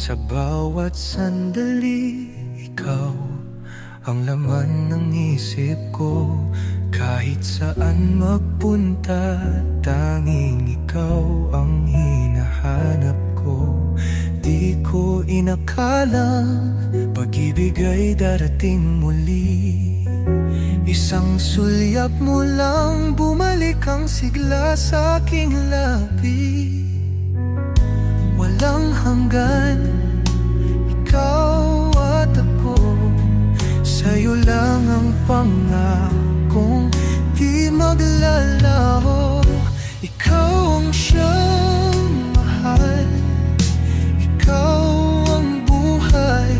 Sa bawat sandali, ikaw ang laman ng isip ko. Kahit saan magpunta, tanging ikaw ang hinahanap ko. Di ko inakalang pag-ibig ay darating muli. Isang sulyap mo lang, bumalik ang sigla sa aking labi. Walang hanggan, ikaw at ako. Sa'yo lang ang pangakong di maglalaho. Ikaw ang siyang mahal, ikaw ang buhay.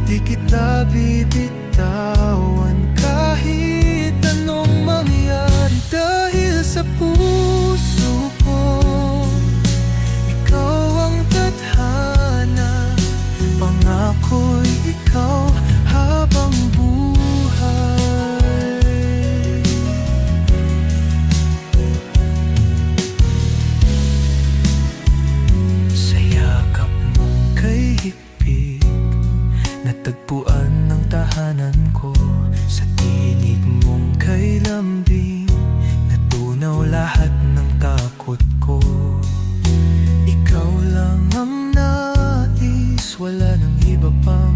Di kita bibitawan kahit anong mangyari. Dahil sa puso ko, ikaw ang tadhana. Pangako'y ikaw habang buhay. Sa yakap mong kay higpit, natagpuan ng tahanan ko. Sa tinig mong kay lambing, natunaw lahat ng takot ko. Ikaw lang ang nais, wala nang iba pang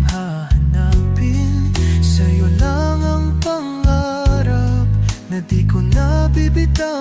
Sa'yo lang ang pangarap na di ko nabibitaw.